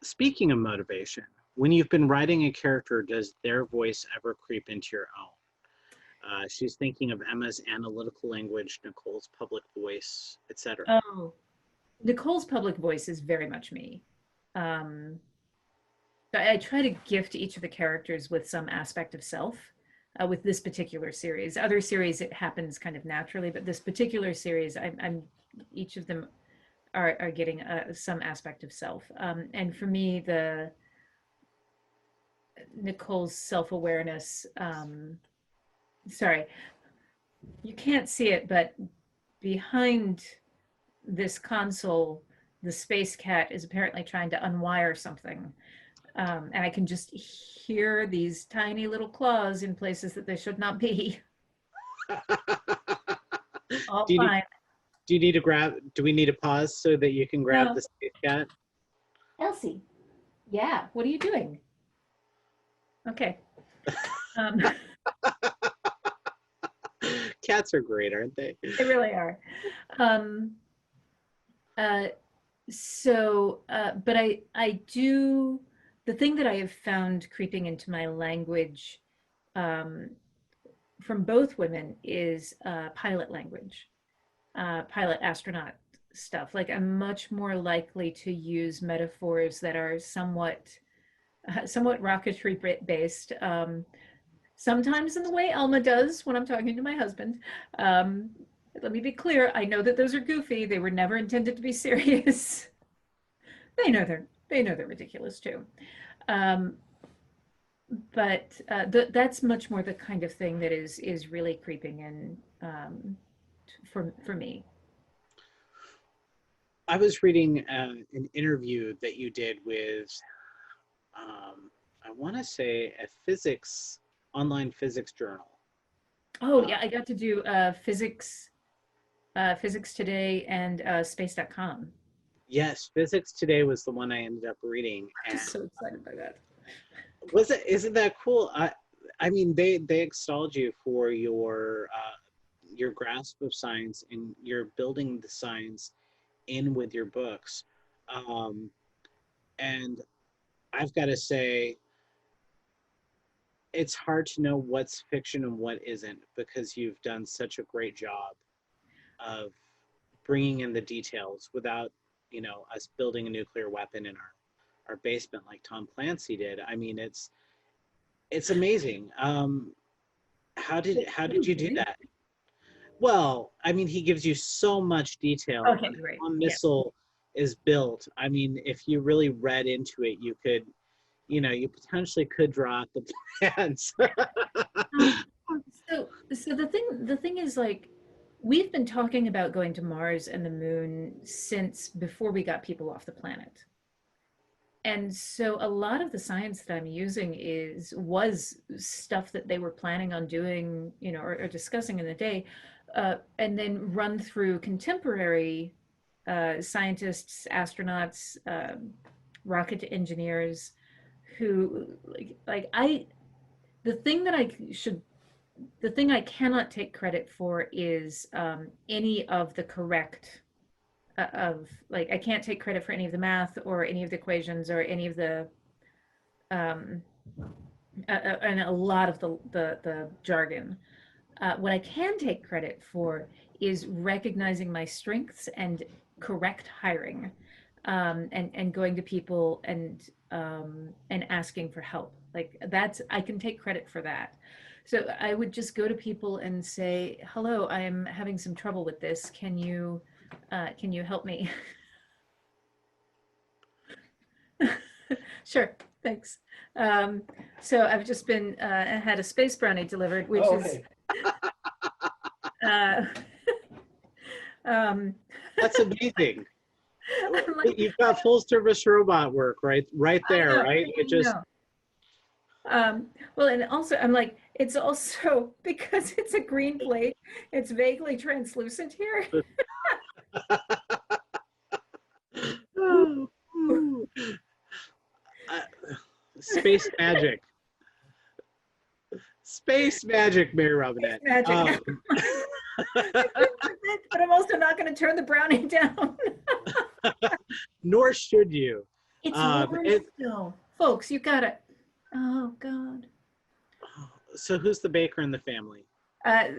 S1: Speaking of motivation, when you've been writing a character, does their voice ever creep into your own? She's thinking of Emma's analytical language, Nicole's public voice, etc.
S2: Oh, Nicole's public voice is very much me. Um, I try to gift each of the characters with some aspect of self. With this particular series, other series it happens kind of naturally, but this particular series, I'm each of them are getting some aspect of self. And for me, the Nicole's self awareness. Sorry, you can't see it, but behind this console, the space cat is apparently trying to unwire something. And I can just hear these tiny little claws in places that they should not be. All
S1: do you
S2: fine.
S1: do you need to grab? Do we need to pause so that you can grab
S2: No,
S1: the space cat?
S2: Elsie. Yeah, what are you doing? Okay. Um,
S1: Cats are great, aren't they?
S2: they really are. Um, uh, but I do, the thing that I have found creeping into my language um, from both women is pilot language, pilot astronaut stuff. Like I'm much more likely to use metaphors that are somewhat rocketry based. Sometimes in the way Elma does when I'm talking to my husband. Um, Let me be clear. I know that those are goofy. They were never intended to be serious. They know they're ridiculous too. Um, but that's much more the kind of thing that is really creeping in for me.
S1: I was reading an interview that you did with, I want to say, a online physics journal.
S2: Oh
S1: Uh,
S2: yeah, I got to do physics today and space.com.
S1: yes, Physics Today was the one I ended up reading,
S2: I'm
S1: and
S2: just so excited by that.
S1: isn't that cool? I mean, they extolled you for your your grasp of science, and you're building the science in with your books. Um, and I've got to say, it's hard to know what's fiction and what isn't, because you've done such a great job of bringing in the details without, us building a nuclear weapon in our basement like Tom Clancy did. I mean, it's amazing. How did you do that? Well, I mean, he gives you so much detail
S2: Okay,
S1: on
S2: great.
S1: how a
S2: Yeah.
S1: missile is built. I mean, if you really read into it, you could, you potentially could draw out the plans.
S2: Um, so the thing is, like, we've been talking about going to Mars and the moon since before we got people off the planet. And so a lot of the science that I'm using was stuff that they were planning on doing, or discussing in the day, and then run through contemporary scientists, astronauts, rocket engineers, who the thing that I should the thing I cannot take credit for is any of the correct of like I can't take credit for any of the math or any of the equations or any of the um, and a lot of the jargon. What I can take credit for is recognizing my strengths and correct hiring, and going to people and asking for help. Like that's I can take credit for that. So I would just go to people and say, "Hello, I am having some trouble with this. Can you help me?" Sure, thanks. Um, so I've just been had a space brownie delivered, which
S1: Oh,
S2: is
S1: okay.
S2: uh, um,
S1: That's amazing.
S2: I'm like,
S1: You've got full service robot work right
S2: I
S1: there,
S2: know,
S1: right?
S2: I
S1: It just
S2: know. Well, and also I'm like, it's also because it's a green plate, it's vaguely translucent here.
S1: oh, ooh. Uh, space magic. Space magic, Mary
S2: It's
S1: Robinette.
S2: magic. But I'm also not going to turn the brownie down.
S1: Nor should you.
S2: It's
S1: Um,
S2: warm
S1: it,
S2: still. Folks, you gotta. Oh God.
S1: so who's the baker in the family?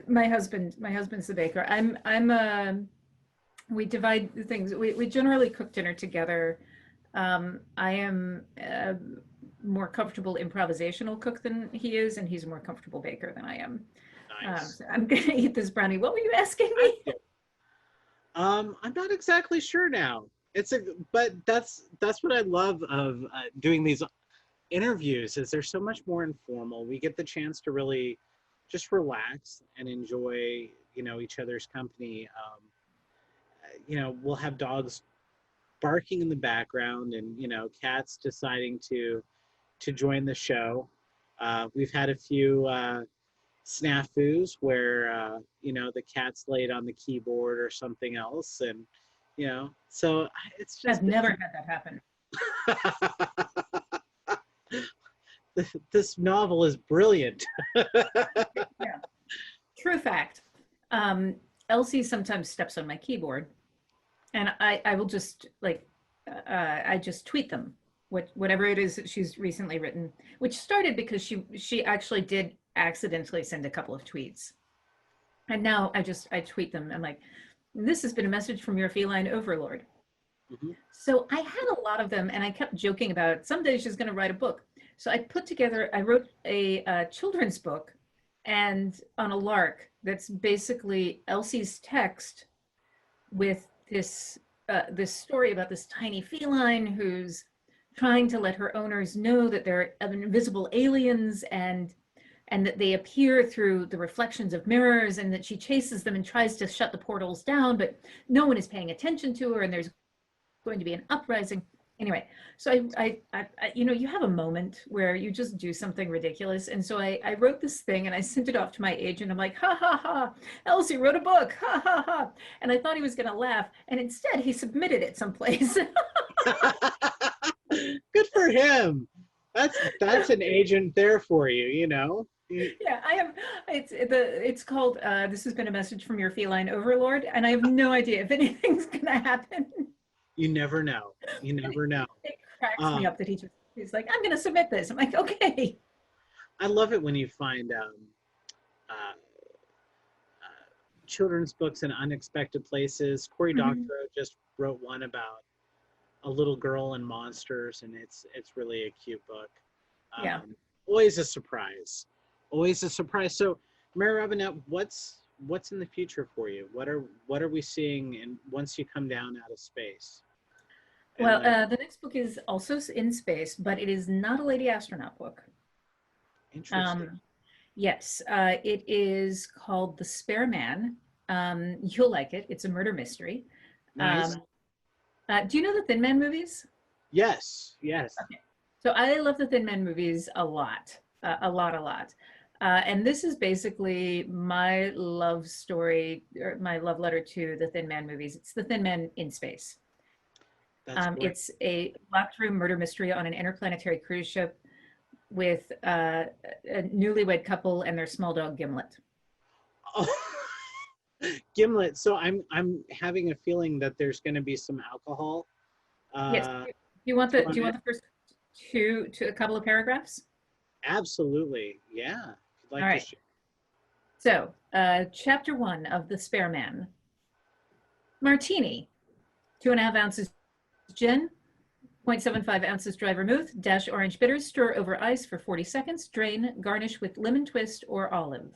S2: My husband's the baker. We divide the things. We generally cook dinner together. I am a more comfortable improvisational cook than he is, and he's a more comfortable baker than I am.
S1: Nice.
S2: So I'm gonna eat this brownie. What were you asking
S1: I
S2: me?
S1: I'm not exactly sure now. But that's what I love of doing these interviews, is they're so much more informal. We get the chance to really just relax and enjoy, each other's company. We'll have dogs barking in the background, and cats deciding to join the show. We've had a few snafus where the cat's laid on the keyboard or something else, and so it's
S2: I've
S1: just
S2: never had that happen.
S1: this novel is brilliant.
S2: Yeah, true fact. Um, Elsie sometimes steps on my keyboard, and I will just I just tweet them whatever it is that she's recently written, which started because she actually did accidentally send a couple of tweets, and now I tweet them. I'm like, this has been a message from your feline overlord.
S1: Mhm.
S2: So I had a lot of them, and I kept joking about it. Someday she's going to write a book. So I wrote a children's book, and on a lark that's basically Elsie's text with this story about this tiny feline who's trying to let her owners know that they're invisible aliens, and that they appear through the reflections of mirrors, and that she chases them and tries to shut the portals down, but no one is paying attention to her, and there's going to be an uprising. Anyway, so you have a moment where you just do something ridiculous. And so I wrote this thing and I sent it off to my agent. I'm like, ha ha ha, Elsie wrote a book, ha ha ha. And I thought he was going to laugh. And instead he submitted it someplace.
S1: Good for him. That's an agent there for you,
S2: Yeah, I have. It's called. This has been a message from your feline overlord, and I have no idea if anything's gonna happen.
S1: You never know. You never know.
S2: It cracks me
S1: Um,
S2: up that he's like, I'm gonna submit this. I'm like, okay.
S1: I love it when you find uh, children's books in unexpected places. Cory
S2: Mhm.
S1: Doctorow just wrote one about a little girl and monsters, and it's really a cute book.
S2: Yeah.
S1: Always a surprise, always a surprise. So, Mary Robinette, what's in the future for you? What are we seeing? And once you come down out of space, and
S2: Well,
S1: like
S2: the next book is also in space, but it is not a lady astronaut book.
S1: interesting,
S2: Um, yes, it is called The Spare Man. You'll like it. It's a murder mystery.
S1: nice.
S2: Um, do you know the Thin Man movies?
S1: Yes, yes.
S2: Okay. So I love the Thin Man movies a lot, a lot, a lot. And this is basically my love story, or my love letter to the Thin Man movies. It's the Thin Man in space.
S1: That's great.
S2: It's a locked room murder mystery on an interplanetary cruise ship with a newlywed couple and their small dog Gimlet.
S1: Oh, Gimlet. So I'm having a feeling that there's going to be some alcohol.
S2: Yes.
S1: Uh,
S2: Do you want the first two a couple of paragraphs?
S1: Absolutely, yeah. If you'd
S2: All
S1: like to
S2: right.
S1: share.
S2: So, chapter 1 of The Spare Man. Martini, 2.5 ounces gin, 0.75 ounces dry vermouth, dash orange bitters, stir over ice for 40 seconds, drain, garnish with lemon twist or olive.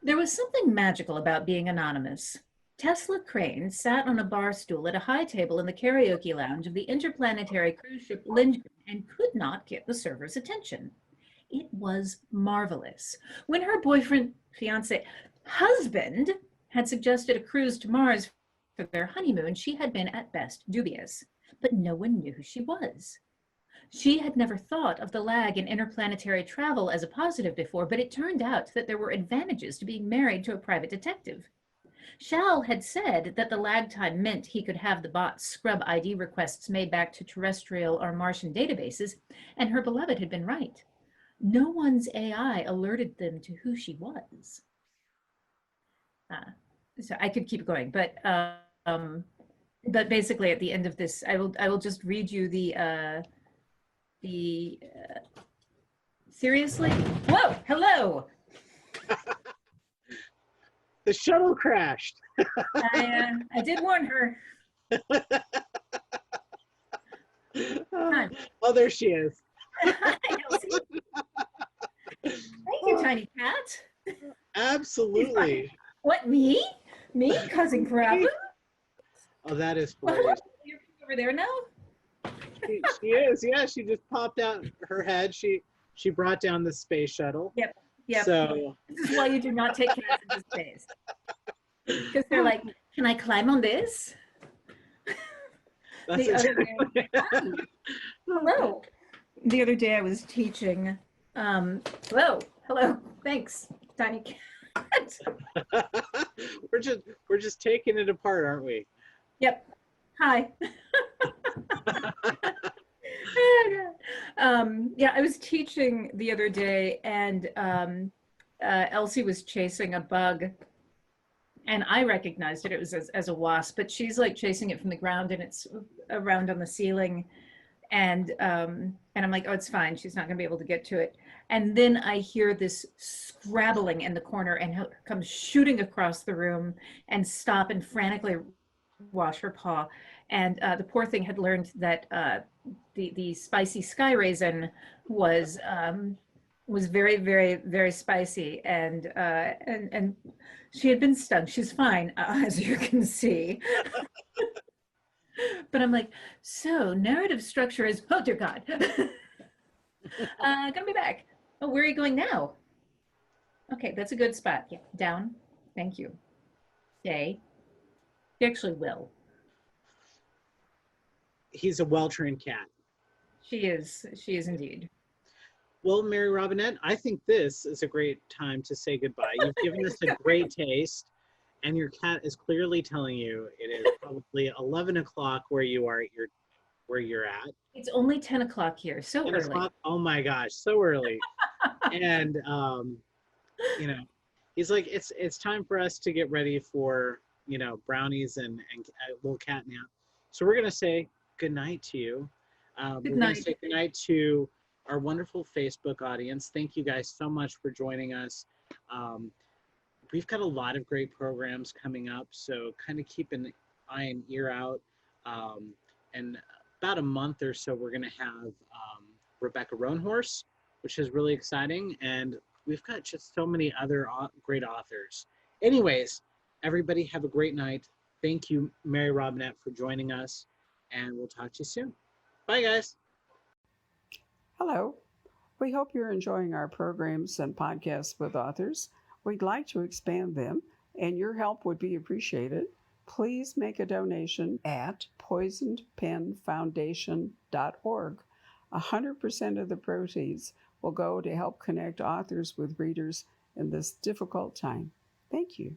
S2: There was something magical about being anonymous. Tesla Crane sat on a bar stool at a high table in the karaoke lounge of the interplanetary cruise ship Lindgren and could not get the server's attention. It was marvelous. When her boyfriend, fiance, husband had suggested a cruise to Mars for their honeymoon, she had been at best dubious, but no one knew who she was. She had never thought of the lag in interplanetary travel as a positive before, but it turned out that there were advantages to being married to a private detective. Shal had said that the lag time meant he could have the bots scrub ID requests made back to terrestrial or Martian databases, and her beloved had been right. No one's AI alerted them to who she was. So I could keep going, but basically at the end of this, I will just read you the seriously. Whoa, hello.
S1: The shuttle crashed.
S2: I did warn her. Time.
S1: Oh, there she is.
S2: Hi, Elsie. Thank you, tiny cat.
S1: Absolutely.
S2: What, me? Me causing problems?
S1: Oh, that is
S2: Well,
S1: hilarious.
S2: you're over there now?
S1: She is. Yeah, she just popped out her head. She brought down the space shuttle.
S2: Yep. Yep.
S1: So
S2: This is why you do not take cats into space. Because they're like, can I climb on this?
S1: that's
S2: The other
S1: exactly.
S2: day, hello. The other day I was teaching. Hello. Thanks, tiny cat.
S1: we're just taking it apart, aren't we?
S2: Yep. Hi. Yeah, I was teaching the other day, and Elsie was chasing a bug, and I recognized it. It was as a wasp, but she's like chasing it from the ground, and it's around on the ceiling. And I'm like, oh, it's fine. She's not going to be able to get to it. And then I hear this scrabbling in the corner, and her comes shooting across the room and stop and frantically wash her paw. And the poor thing had learned that the spicy sky raisin was very, very, very spicy, and she had been stung. She's fine, as you can see. But I'm like, so narrative structure is, oh dear God. Gonna be back. Oh, where are you going now? Okay, that's a good spot. Yeah, down. Thank you. Stay. She actually will.
S1: He's a well-trained cat.
S2: She is. She is indeed.
S1: Well, Mary Robinette, I think this is a great time to say goodbye. You've given us a great taste, and your cat is clearly telling you it is probably 11 o'clock where you are at your where you're at.
S2: It's only 10 o'clock here, so
S1: 10
S2: early.
S1: o'clock. Oh my gosh, so early. And you know, he's like, it's time for us to get ready for brownies and a little cat nap. So we're gonna say good night to you.
S2: Good
S1: We're gonna
S2: night.
S1: say good night to our wonderful Facebook audience. Thank you guys so much for joining us. Um, we've got a lot of great programs coming up, so kind of keep an eye and ear out. And about a month or so, we're going to have Rebecca Roanhorse, which is really exciting. And we've got just so many other great authors. Anyways, everybody have a great night. Thank you, Mary Robinette, for joining us. And we'll talk to you soon. Bye, guys.
S3: Hello. We hope you're enjoying our programs and podcasts with authors. We'd like to expand them, and your help would be appreciated. Please make a donation at poisonedpenfoundation.org. 100% of the proceeds will go to help connect authors with readers in this difficult time. Thank you.